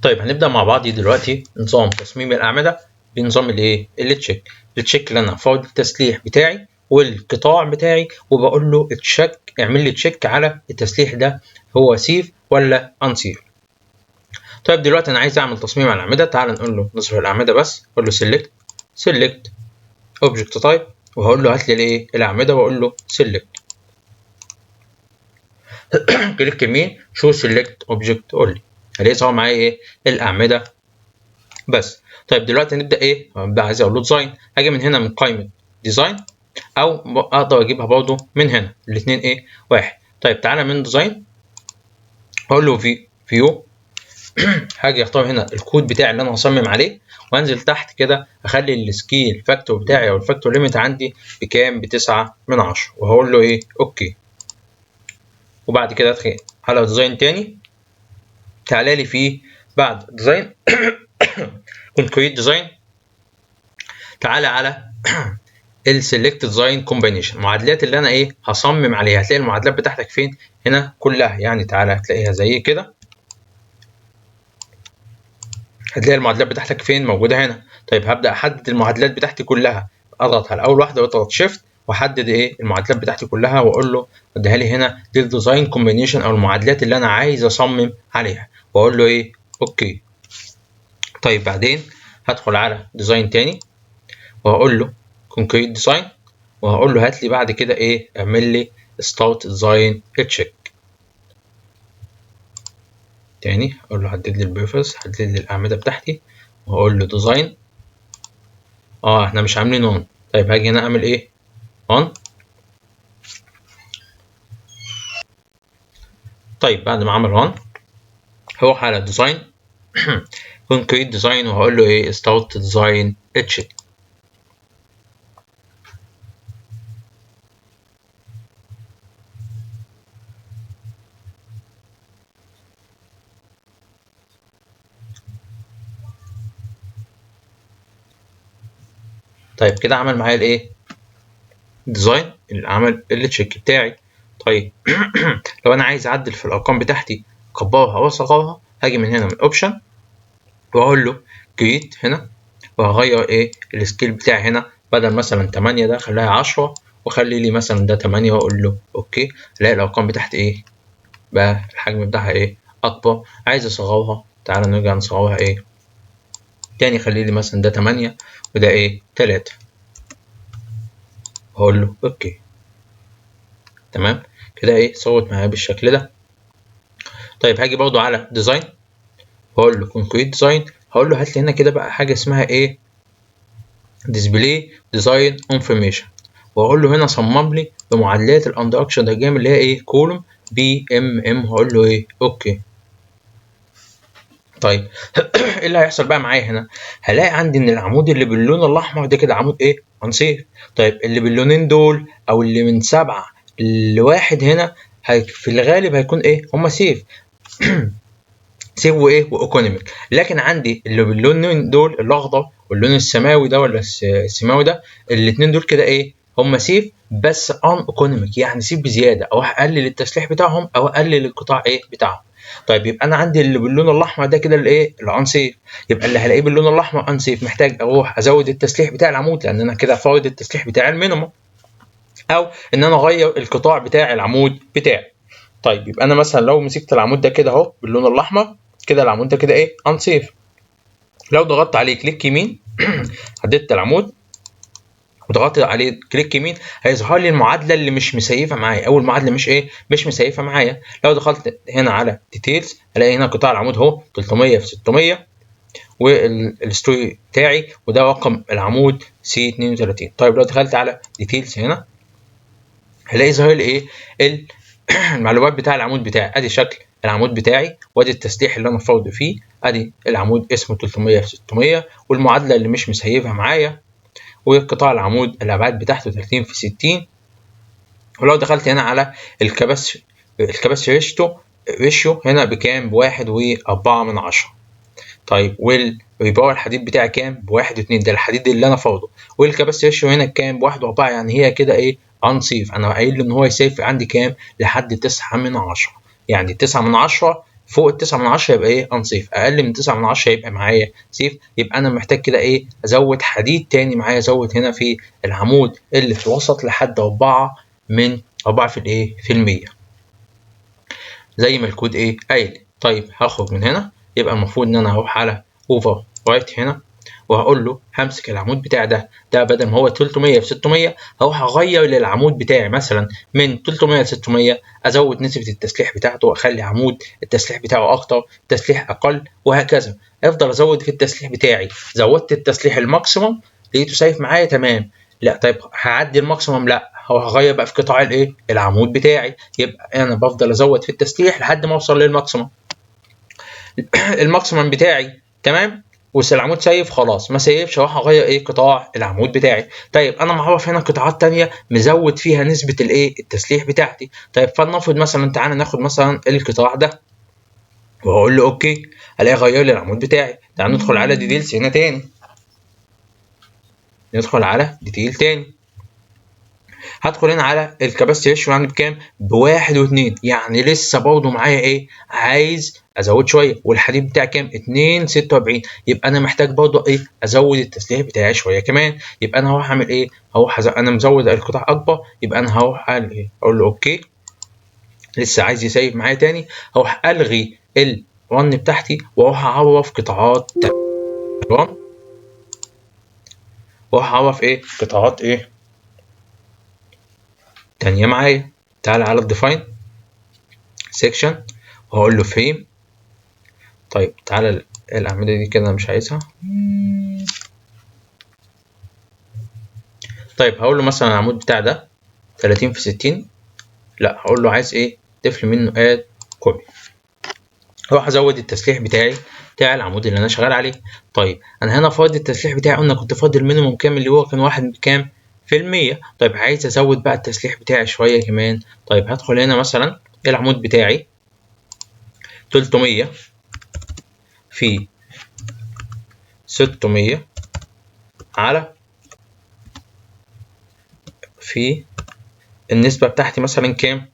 طيب هنبدأ مع بعض دلوقتي نظام تصميم الأعمدة بنظام الايه؟ التشيك. التشيك اللي انا هفوض التسليح بتاعي والقطاع بتاعي وبقول له تشيك، اعمل لي تشيك على التسليح ده هو سيف ولا انسيف. طيب دلوقتي انا عايز اعمل تصميم على الأعمدة. تعال نقول له نظهر الأعمدة بس، اقول له سيلكت اوبجكت تايب، وهقول له هات لي الايه؟ الأعمدة، واقول له سيلكت. كليك يمين، شو سيلكت اوبجكت، قول لي هلاقي ظهر معايا ايه؟ الأعمدة بس. طيب دلوقتي هنبدا ايه؟ هبدا عايز اقول له ديزاين، هاجي من هنا من قائمه ديزاين، او اقدر اجيبها برضه من هنا، الاثنين ايه؟ واحد. طيب تعالى من ديزاين، اقول له فيو هاجي اختار هنا الكود بتاعي اللي انا هصمم عليه، وانزل تحت كده اخلي السكيل فاكتور بتاعي او الفاكتور ليميت عندي بكام؟ ب9/10، وهقول له ايه؟ اوكي. وبعد كده ادخل على ديزاين تاني، تعالى لي فيه بعد ديزاين كونكريت ديزاين، تعالى على السلكت ديزاين كومبينيشن، المعادلات اللي انا ايه؟ هصمم عليها. هتلاقي المعادلات بتاعتك فين؟ هنا كلها، يعني تعالى هتلاقيها زي كده، هتلاقي المعادلات بتاعتك فين؟ موجوده هنا. طيب هبدا احدد المعادلات بتاعتي كلها، اضغط على اول واحده واضغط شيفت واحدد ايه؟ المعادلات بتاعتي كلها، واقول له اديها لي هنا، دي الديزاين كومبينيشن او المعادلات اللي انا عايز اصمم عليها، واقول له ايه؟ اوكي. طيب بعدين هدخل على ديزاين تاني، وهقول له كونكريت ديزاين، وهقول له هات لي بعد كده ايه؟ اعمل لي ستارت ديزاين تشيك. تاني اقول له حدد لي البيرفس، حدد لي الاعمده بتاعتي، وهقول له ديزاين. احنا مش عاملين اون. طيب هاجي هنا اعمل ايه؟ اون. طيب بعد ما عمل اون، هروح على ديزاين كونكريت ديزاين، وهقول له ايه؟ ستارت ديزاين تشيك. طيب كده عمل معايا الايه؟ ديزاين اللي عمل التشيك بتاعي. طيب لو انا عايز اعدل في الارقام بتاعتي، اكبرها واصغرها، هاجي من هنا من اوبشن، واقول له كريت هنا، وهغير ايه؟ السكيل بتاعي هنا، بدل مثلا 8 ده خليها 10، وخلي لي مثلا ده 8، واقول له اوكي. الاقي الارقام بتاعتي ايه؟ بقى الحجم بتاعها ايه؟ اكبر. عايز اصغرها، تعالى نرجع نصغرها ايه تاني، خلي لي مثلا ده 8 وده ايه؟ 3، هقول له اوكي. تمام كده ايه؟ صوت معايا بالشكل ده. طيب هاجي برضو على ديزاين، واقول له كونكريت ديزاين، هقول له هات لي هنا كده بقى حاجه اسمها ايه؟ ديسبلاي ديزاين انفورميشن، واقول له هنا صمم لي بمعادلات الاندكشن دايجرام اللي هي ايه؟ كولوم بي ام ام، هقول له ايه؟ اوكي. طيب ايه اللي هيحصل بقى معايا هنا؟ هلاقي عندي ان العمود اللي باللون الاحمر ده كده عمود ايه؟ انسيف. طيب اللي باللونين دول او اللي من 7 ل1 هنا في الغالب هيكون ايه؟ هما سيف سيف وايه؟ وايكونوميك. لكن عندي اللي باللونين دول، الاخضر واللون السماوي ده ولا السماوي ده، الاثنين دول كده ايه؟ هم سيف بس ان ايكونوميك، يعني سيف بزياده، او اقلل التسليح بتاعهم او اقلل القطاع ايه؟ بتاعهم. طيب يبقى انا عندي اللي باللون الاحمر ده كده الايه؟ الان سيف. يبقى اللي هلاقيه باللون الاحمر ان سيف، محتاج اروح ازود التسليح بتاع العمود، لان انا كده فارض التسليح بتاع المينيموم، او ان انا اغير القطاع بتاع العمود بتاعي. طيب يبقى انا مثلا لو مسكت العمود ده كده اهو باللون الاحمر، كده العمود ده كده ايه؟ انسيف. لو ضغطت عليه كليك يمين حددت العمود وضغطت عليه كليك يمين، هيظهر لي المعادله اللي مش مسيفه معايا، اول معادله مش ايه؟ مش مسيفه معايا. لو دخلت هنا على ديتيلز، هلاقي هنا قطاع العمود اهو 300 في 600 والستوري بتاعي، وده رقم العمود سي 32. طيب لو دخلت على ديتيلز هنا، هلاقي ظاهر لي ايه؟ المعلومات بتاع العمود بتاعي. ادي شكل العمود بتاعي، وادي التسليح اللي انا فاضي فيه، ادي العمود اسمه 300 في 600، والمعادله اللي مش مسيفها معايا، وقطاع العمود الابعاد بتاعته 30 في 60. ولو دخلت هنا على الكباس ريشيو هنا بكام؟ ب1.4. طيب والريباور الحديد بتاعي كام؟ ب1.2، ده الحديد اللي انا فاضه. والكباس ريشيو هنا كام؟ ب1.4، يعني هي كده ايه؟ انسيف. انا قايل له ان هو يسيف عندي كام؟ لحد 9/10، يعني 9/10 فوق التسعة من عشرة يبقى ايه انصيف، اقل من 9 من 10 يبقى معايا سيف. يبقى انا محتاج كده ايه ازود حديد تاني معايا، ازود هنا في العمود اللي في الوسط لحد 4 في الايه في المية زي ما الكود ايه قايل. طيب هخرج من هنا، يبقى المفروض ان انا هروح على اوفر رايت هنا، وهقول له همسك العمود بتاعي ده بدل ما هو 300 في 600 هروح اغير للعمود بتاعي مثلا من 300 ل 600، ازود نسبة التسليح بتاعته، اخلي عمود التسليح بتاعه اكتر، تسليح اقل، وهكذا. افضل ازود في التسليح بتاعي. زودت التسليح الماكسيموم لقيته سايف معايا تمام. لا طيب هعدي الماكسيموم، لا هو هغير بقى في قطاع الايه العمود بتاعي. يبقى انا بفضل ازود في التسليح لحد ما اوصل للماكسيموم. الماكسيمم بتاعي تمام، والعمود سايف خلاص، ما سايفش اروح اغير ايه قطاع العمود بتاعي. طيب انا معرف هنا قطاعات تانية مزود فيها نسبة الايه التسليح بتاعتي. طيب فلنفرض مثلا تعالى ناخد مثلا القطاع ده واقول له اوكي، الاقي غير لي العمود بتاعي. تعالى ندخل على ديتيلز هنا تاني، ندخل على ديتيل تاني، هدخل هنا على الكباسيتي ريشيو عندي بكام؟ بواحد واتنين، يعني لسه برضه معايا ايه عايز ازود شويه. والحديد بتاعي كام؟ 2.46. يبقى انا محتاج برضه ايه ازود التسليح بتاعي شويه كمان. يبقى انا هروح اعمل ايه؟ انا مزود القطاع اكبر، يبقى انا هروح اعمل ايه؟ اقول له اوكي، لسه عايز يسيب معايا تاني، هروح الغي الرن بتاعتي واروح اعرف قطاعات تانية، واروح اعرف ايه قطاعات ايه تانية معايا. تعالى على الديفاين سيكشن وهقول له فريم. طيب تعالى الأعمدة دي كده مش عايزها. طيب هقول له مثلا العمود بتاع ده 30 في 60، لا هقول له عايز ايه تفل منه اد كوبي. اروح ازود التسليح بتاع العمود اللي انا شغال عليه. طيب انا هنا فاضي التسليح بتاعي، قلنا كنت فاضي المينيموم كام اللي هو كان 1 بكام في المية. طيب عايز ازود بقى التسليح بتاعي شوية كمان. طيب هدخل هنا مثلا العمود بتاعي 300 في 600 على في النسبة بتاعتي مثلا كام؟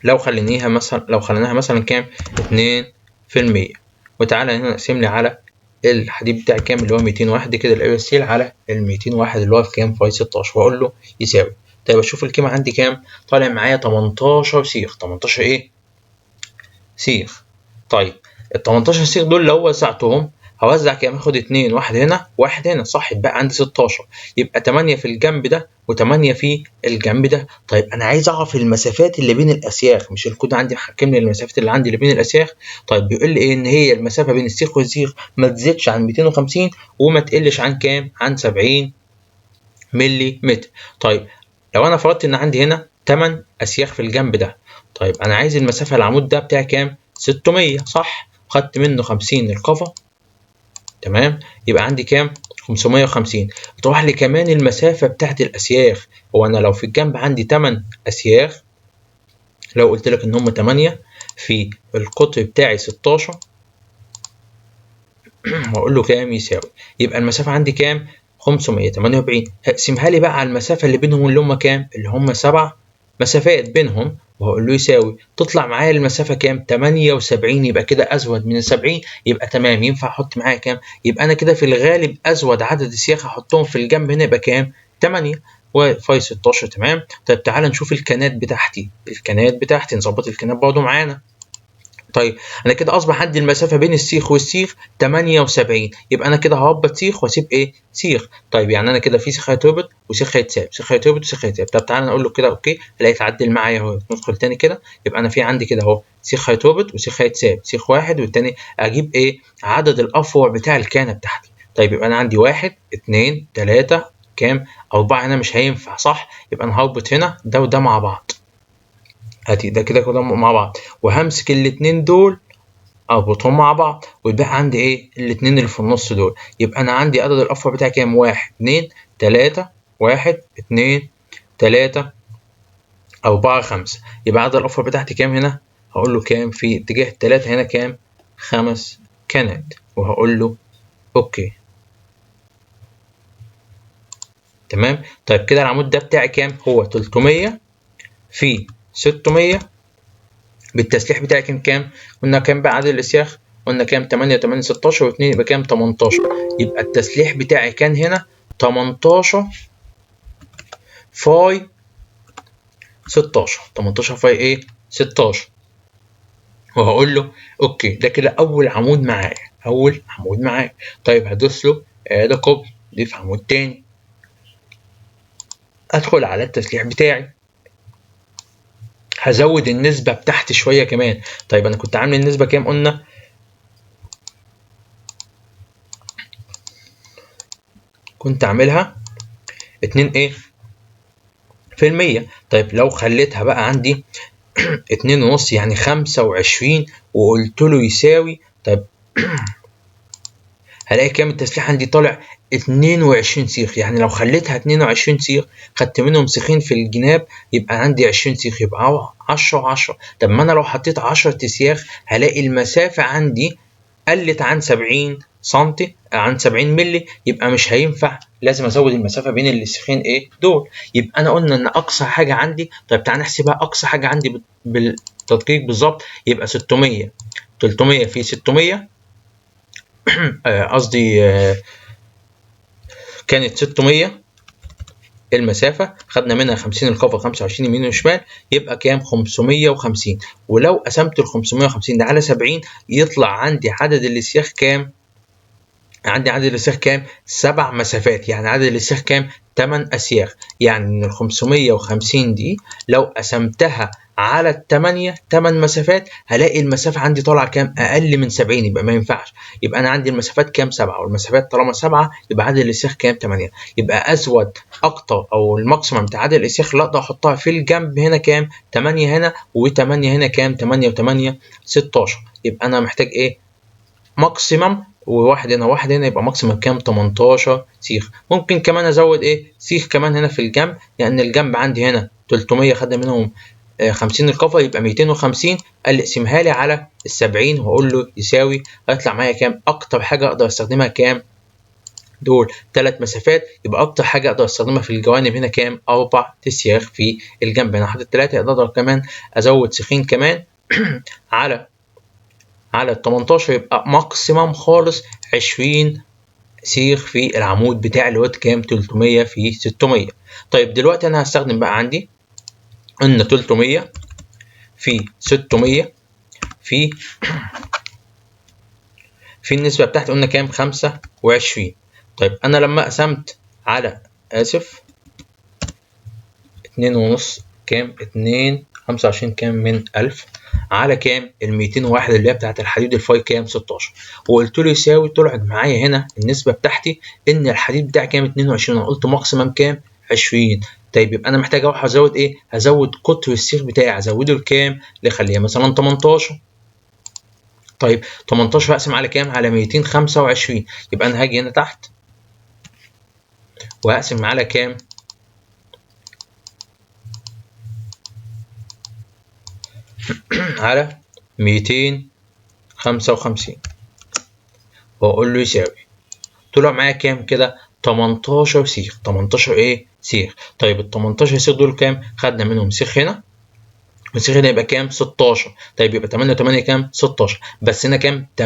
لو خليناها مثلا كام؟ 2%. وتعالى هنا نقسم لي على الحديد بتاعي كام اللي هو 201 كده الاي ستيل على ال 201 اللي هو في كام؟ في 16، واقول له يساوي. طيب اشوف القيمة عندي كام؟ طالع معايا 18 سيخ. 18 ايه؟ سيخ. طيب ال 18 سيخ دول لو وزعتهم هوزع كام؟ هاخد 2 واحد هنا واحد هنا، صح؟ يبقى عندي 16، يبقى 8 في الجنب ده و8 في الجنب ده. طيب انا عايز اعرف المسافات اللي بين الاسياخ، مش الكود عندي محكم لي المسافات اللي عندي اللي بين الاسياخ. طيب بيقول لي ايه؟ ان هي المسافه بين السيخ والسيخ ما تزيدش عن 250 وما تقلش عن كام؟ عن 70 ملي متر. طيب لو انا فرضت ان عندي هنا 8 اسياخ في الجنب ده، طيب انا عايز المسافه العمود ده بتاعي كام؟ 600 صح؟ خدت منه 50 القفا، تمام؟ يبقى عندي كام؟ 550. تروح لي كمان المسافه بتاعت الاسياخ. هو انا لو في الجنب عندي 8 اسياخ، لو قلت لك ان هم 8 في القطر بتاعي 16 واقول له كام يساوي، يبقى المسافه عندي كام؟ 548. هقسمها لي بقى على المسافه اللي بينهم اللي هم كام؟ اللي هم 7 مسافات بينهم، وهقول له يساوي. تطلع معايا المسافه كام؟ 78. يبقى كده ازود من ال 70، يبقى تمام ينفع احط معايا كام؟ يبقى انا كده في الغالب ازود عدد السياخ احطهم في الجنب هنا يبقى كام؟ 8 وفاي 16. تمام. طيب تعالى نشوف الكنات بتاعتي نظبط الكنات برضه معانا. طيب انا كده اصبح عندي المسافه بين السيخ والسيخ 78، يبقى انا كده هربط سيخ واسيب ايه؟ سيخ. طيب يعني انا كده في سيخ هيتربط وسيخ هيتساب، سيخ هيتربط وسيخ هيتساب. طب تعالى نقول له كده اوكي، الاقي اتعدل معايا اهو. ندخل تاني كده، يبقى انا في عندي كده اهو سيخ هيتربط وسيخ هيتساب، سيخ واحد والتاني. اجيب ايه؟ عدد الافرع بتاع الكانه بتاعتي. طيب يبقى انا عندي 1 2 3 كام؟ 4. هنا مش هينفع صح؟ يبقى انا هربط هنا ده وده مع بعض، ادي ده كده مع بعض، وهمسك الاتنين دول اربطهم مع بعض، ويبقى عندي ايه؟ الاتنين اللي في النص دول. يبقى انا عندي عدد الافرع بتاعي كام؟ 1 2 3 1 2 3 4 5. يبقى عدد الافرع بتاعتي كام هنا؟ هقول له كام في اتجاه 3 هنا كام؟ 5 كانت، وهقول له اوكي. تمام. طيب كده العمود ده بتاعي كام؟ هو 300 في 600 بالتسليح بتاعي كان كام؟ قلنا كام بقى عدد الاسياخ؟ قلنا كام؟ 8 8 16 و2 يبقى كام؟ 18. يبقى التسليح بتاعي كان هنا 18 فاي 16. 18 فاي ايه؟ 16. وهقول له اوكي، ده كده اول عمود معايا، اول عمود معايا. طيب هدوس له اد كوبي، ضيف عمود تاني، ادخل على التسليح بتاعي، هزود النسبة بتاعتي شوية كمان. طيب انا كنت عامل النسبة كام؟ قلنا كنت عاملها 2 ايه في المية. طيب لو خليتها بقى عندي 2.5 يعني 25 وقلت له يساوي، طيب هلاقي كام التسليح عندي طالع 22 سيخ. يعني لو خليتها 22 سيخ خدت منهم سيخين في الجناب يبقى عندي 20 سيخ، يبقى 10 10. طب ما انا لو حطيت 10 اسياخ هلاقي المسافة عندي قلت عن 70 سنتي، عن 70 مللي، يبقى مش هينفع، لازم ازود المسافة بين السيخين ايه دول. يبقى انا قلنا ان اقصى حاجة عندي، طيب تعال نحسبها اقصى حاجة عندي بالتدقيق بالظبط، يبقى 600. 300 في 600 قصدي كانت 600 المسافة، خدنا منها 50 الخفض 25 يمين وشمال، يبقى كام؟ 550. ولو قسمت ال 550 ده على 70 يطلع عندي عدد الاسياخ كام؟ عندي عدد الاسياخ كام؟ 7 مسافات. يعني عدد الاسياخ كام؟ 8 اسياخ. يعني من ال 550 دي لو قسمتها على الثمانية 8 مسافات هلاقي المسافة عندي طالعة كام؟ أقل من 70، يبقى ما ينفعش. يبقى أنا عندي المسافات كام؟ 7، والمسافات طالما 7 يبقى عدد الاسياخ كام؟ 8. يبقى أزود أكتر أو الماكسيمم بتاع عدد الاسياخ اللي أقدر أحطها في الجنب هنا كام؟ 8 هنا، و8 هنا كام؟ 8 و8 16. يبقى أنا محتاج إيه؟ ماكسيمم، وواحد هنا واحد هنا، يبقى ماكسيمم كام؟ 18 سيخ. ممكن كمان ازود ايه؟ سيخ كمان هنا في الجنب، لان الجنب عندي هنا 300 خدنا منهم 50 القفا، يبقى 250. قال لي اقسمها لي على ال 70 واقول له يساوي، هيطلع معايا كام؟ اكتر حاجه اقدر استخدمها كام؟ دول 3 مسافات. يبقى اكتر حاجه اقدر استخدمها في الجوانب هنا كام؟ 4 اسياخ في الجنب. هنا حاطط 3، اقدر كمان ازود سيخين كمان على ال 18، يبقى ماكسيمم خالص 20 سيخ في العمود بتاع اللي هو كام؟ 300 في 600. طيب دلوقتي انا هستخدم بقى عندي، قلنا 300 في 600 في النسبة بتاعتي قلنا كام؟ 25. طيب انا لما قسمت على 2.5 كام؟ 25 كام من 1000 على كام؟ ال 201 اللي هي بتاعت الحديد الفاي كام؟ 16. وقلت له يساوي، طلعت معايا هنا النسبة بتاعتي ان الحديد بتاعي كام؟ 22. انا قلت ماكسيمم كام؟ 20. طيب يبقى انا محتاج اروح ازود ايه؟ هزود قطر السيخ بتاعي، ازوده لكام؟ لخليها مثلا 18. طيب 18 هقسم على كام؟ على 225. يبقى انا هاجي هنا تحت وهقسم على كام؟ على 255 واقول له يساوي. طلع معايا كام كده؟ 18 سيخ. 18 ايه؟ سيخ. طيب ال 18 سيخ دول كام؟ خدنا منهم سيخ هنا والسيخ هنا، يبقى كام؟ 16. طيب يبقى 8 و8 كام؟ 16. بس هنا كام؟